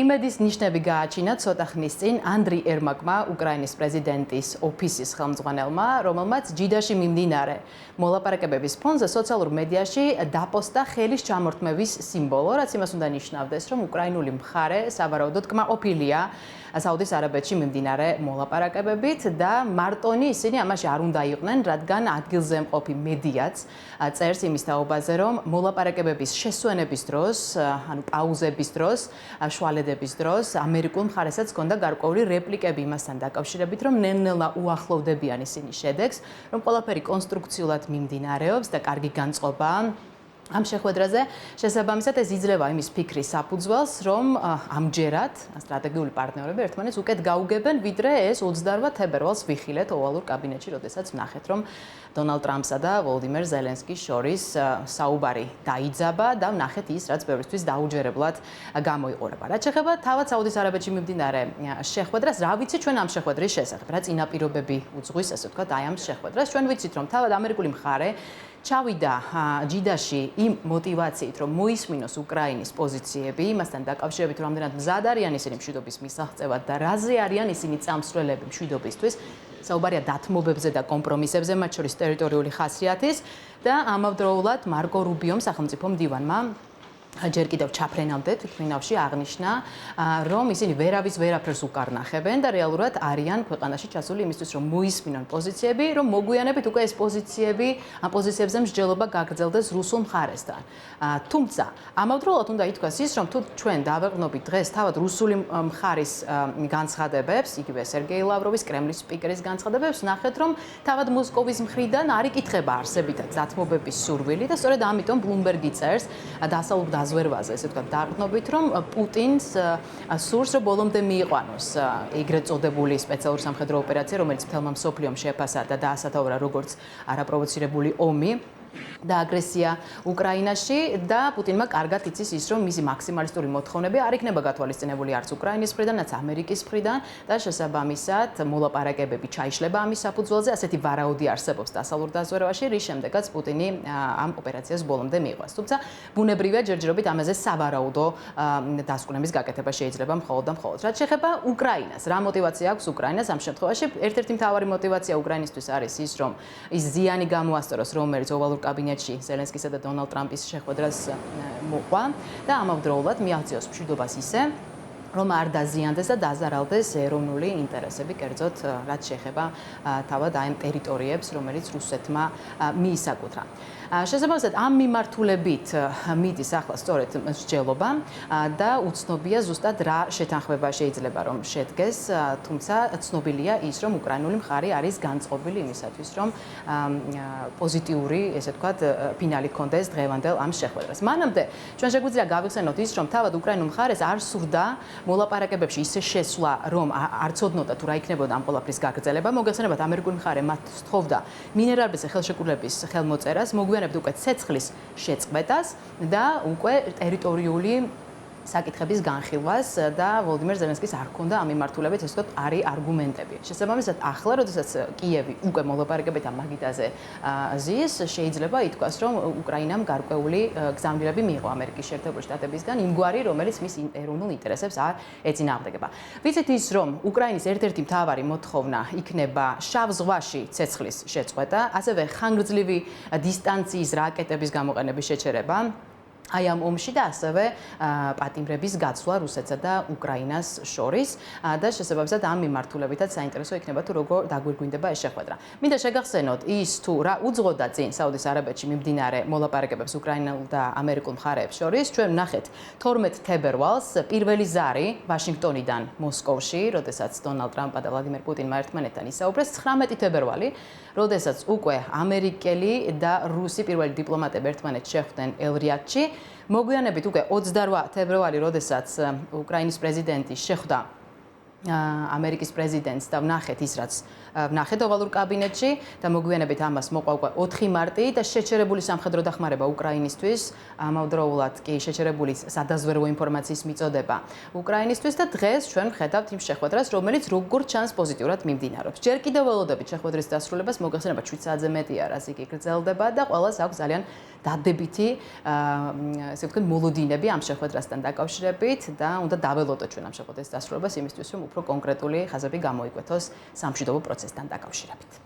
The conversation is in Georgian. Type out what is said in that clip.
იმედის ნიშნები გააჩინა ცოტა ხნის წინ ანდრი ერმაკმა, უკრაინის პრეზიდენტის ოფისის ხელმძღვანელმა, რომელმაც ჯიდაში მიმდინარე მოლაპარაკებების ფონზე სოციალურ მედიაში დაპოსტა ხელის ჩამორთმევის სიმბოლო, რაც იმას უნდა ნიშნავდეს, რომ უკრაინული მხარე სავარაუდოდ კმაყოფილია საუდის არაბეთში მიმდინარე მოლაპარაკებებით და მარტონი ისინი ამაში არ უნდა იყვნენ, რადგან ადგილზე მყოფი მედიაც წერს იმის თაობაზე, რომ მოლაპარაკებების შესვენების დროს, ანუ პაუზების დროს, შვალედების დროს ამერიკულ მხარესაც ჰქონდა გარკვეული რეპლიკები იმასთან დაკავშირებით, რომ ნელ-ნელა უახლოვდებიან ისინი შედეგს, რომ ყველაფერი კონსტრუქციულად მიმდინარეობს და კარგი განწყობაა. ამ შეხვედრაზე შესაბამისად ეს იძლევა იმის ფიქრის საფუძველს, რომ ამჯერად სტრატეგიული პარტნიორები ერთმანეთს უკეთ გაუგებენ, ვიდრე ეს 28 თებერვალს ვიხილეთ ოვალურ კაბინეტში, როდესაც ვნახეთ, რომ დონალდ ტრამპსა და ვოლოდიმერ ზელენსკის შორის საუბარი დაიძაბა და ვნახეთ ის, რაც ბევრისთვის დაუჯერებლად გამოიყურება. რაც შეეხება თავად საუდის არაბეთში მიმდინარე შეხვედრას, რა ვიცით ჩვენ ამ შეხვედრის შესახებ, რა წინაპირობები უძღვის, ასე ვთქვათ, აი ამ შეხვედრას. ჩვენ ვიცით, რომ თავად ამერიკული მხარე ჩავიდა ჯიდაში იმ მოტივაციით, რომ მოისმინოს უკრაინის პოზიციები, იმასთან დაკავშირებით, რომ რამდენად მზად არიან ისინი მშვიდობის მისაღწევად და რაზე არიან ისინი წამსვლელები მშვიდობისთვის. საუბარია დათმობებზე და კომპრომისებზე, მათ შორის ტერიტორიული ხასიათის და ამავდროულად მარკო რუბიომ, სახელმწიფო მდივანმა ჯერ კიდევ ჩაფრენამდე თვითმფრინავში აღნიშნა, რომ ისინი ვერავის ვერაფერს უკარნახებენ და რეალურად არიან ქვეყანაში ჩასული იმისთვის, რომ მოისმინონ პოზიციები, რომ მოგვიანებით უკვე ეს ამ პოზიციებზე მსჯელობა გაგრძელდეს რუსულ მხარესთან. თუმცა, ამავდროულად უნდა ითქვას ის, რომ თუ ჩვენ დავეყრდნობით დღეს თავად რუსული მხარის განცხადებებს, იგივე სერგეი ლავროვის, კრემლის სპიკერის განცხადებებს, ნახეთ, რომ თავად მოსკოვის მხრიდან არ იკითხება არსებითად დათმობების სურვილი და სწორედ ამიტომ ბლუმბერგი წერს დასავლურ დაზვერვაზე, ესე ვთქვათ, დაყრდნობით, რომ პუტინს სურს, რომ ბოლომდე მიიყვანოს ეგრეთ წოდებული სპეციალური სამხედრო ოპერაცია, რომელიც მთელმა მსოფლიომ შეფასა და დაასათაურა როგორც არაპროვოცირებული ომი და აგრესია უკრაინაში და პუტინმა კარგად იცის ის, რომ მისი მაქსიმალისტური მოთხოვნები არ იქნება გათვალისწინებული არც უკრაინის მხრიდან, არც ამერიკის მხრიდან და შესაბამისად მოლაპარაკებები ჩაიშლება ამის საფუძველზე, ასეთი ვარაუდი არსებობს დასავლურ დაზვერვაში, რის შემდეგაც პუტინი ამ ოპერაციას ბოლომდე მიიყვანს. თუმცა ბუნებრივია ჯერჯერობით ამაზე სავარაუდო დასკვნების გაკეთება შეიძლება მხოლოდ და მხოლოდ. რაც შეეხება უკრაინას, რა მოტივაცია აქვს უკრაინას ამ შემთხვევაში? ერთ-ერთი მთავარი მოტივაცია უკრაინისთვის არის ის, რომ ის ზიანი გამოასწოროს, რომელიც ოვალურ კაბინეტში ზელენსკისა და დონალდ ტრამპის შეხვედრას მოყვა და ამავდროულად მიაღწიოს მშვიდობას ისე, რომ არ დაზიანდეს და დაზარალდეს ეროვნული ინტერესები, კერძოდ რაც შეეხება თავად ამ ტერიტორიებს, რომელიც რუსეთმა მიისაკუთრა. შესაბამისად, ამ მიმართულებით მიდის ახლა სწორედ მსჯელობა და უცნობია ზუსტად რა შეთანხმება შეიძლება რომ შედგეს, თუმცა ცნობილია ის, რომ უკრაინული მხარე არის განწყობილი იმისათვის, რომ პოზიტიური, ესე ვთქვათ, ფინალი ჰქონდეს დღევანდელ ამ შეხვედრას. მანამდე ჩვენ შეგვიძლია გავიხსენოთ ის, რომ თავად უკრაინულ მხარეს არ სურდა მოლაპარაკებებში ისე შესვლა, რომ არ ცოდნოდა თუ რა იქნებოდა ამ ყველაფრის გაგრძელება. მოგეხსენებათ, ამერიკული მხარე მათ სთხოვდა მინერალების ხელშეკრულების ხელმოწერას, მოგვიანებით უკვე ცეცხლის შეწყვეტას და უკვე ტერიტორიული საკითხების განხილვას და ვოლოდიმერ ზელენსკის არ ჰქონდა ამ მიმართულებით, ესე ვთქვათ, არის არგუმენტები. შესაბამისად, ახლა, როდესაც კიევი უკვე მოლაპარაკებებთან მაგიდაზე ზის, შეიძლება ითქვას, რომ უკრაინამ გარკვეული გზავნილები მიიღო ამერიკის შეერთებული შტატებისგან, იმგვარი, რომელიც მის ეროვნულ ინტერესებს არ ეწინააღმდეგება. ვიცით ის, რომ უკრაინის ერთ-ერთი მთავარი მოთხოვნა იქნება შავ ზღვაში ცეცხლის შეწყვეტა, ასევე ხანგრძლივი დისტანციის რაკეტების გამოყენების შეჩერება. აი ამ ომში და ასევე პატიმრების გაცვლა რუსეთსა და უკრაინას შორის და შესაბამისად ამ მიმართულებითაც საინტერესო იქნება თუ როგორ დაგვირგვინდება ეს შეხვედრა. მინდა შეგახსენოთ ის თუ რა უძღოდა წინ საუდის არაბეთში მიმდინარე მოლაპარაკებებს უკრაინულ და ამერიკულ მხარეებს შორის. ჩვენ ვნახეთ 12 თებერვალს პირველი ზარი ვაშინგტონიდან მოსკოვში, როდესაც დონალდ ტრამპა და ვლადიმერ პუტინმა ერთმანეთთან ისაუბრეს. 19 თებერვალი, როდესაც უკვე ამერიკელი და რუსი პირველი დიპლომატები ერთმანეთს შეხვდნენ ელ-რიადში. მოგვიანებით უკვე 28 თებერვალი, როდესაც უკრაინის პრეზიდენტი შეხვდა ამერიკის პრეზიდენტს და ვნახეთ ის, რაც ვნახეთ ოვალურ კაბინეტში და მოგვიანებით ამას მოყვა უკვე 4 მარტი და შეჩერებული სამხედრო დახმარება უკრაინისთვის, ამავდროულად კი შეჩერებული სადაზვერვო ინფორმაციის მიწოდება უკრაინისთვის და დღეს ჩვენ ვხედავთ იმ შეხვედრას, რომელიც როგორც ჩანს პოზიტიურად მიმდინარეობს. ჯერ კიდევ ველოდებით შეხვედრის დასრულებას, მოგეხსენება 7 საათზე მეტია, რაც იგი გრძელდება და ყველას აქვს ძალიან დადებითი, ასე ვთქვათ, მოლოდინები ამ შეხვედრასთან დაკავშირებით და უნდა დაველოდოთ ჩვენ ამ შეხვედრის დასრულებას იმისთვის, რომ უფრო კონკრეტული ხაზები გამოიკვეთოს სამშვიდობო პროცესთან დაკავშირებით.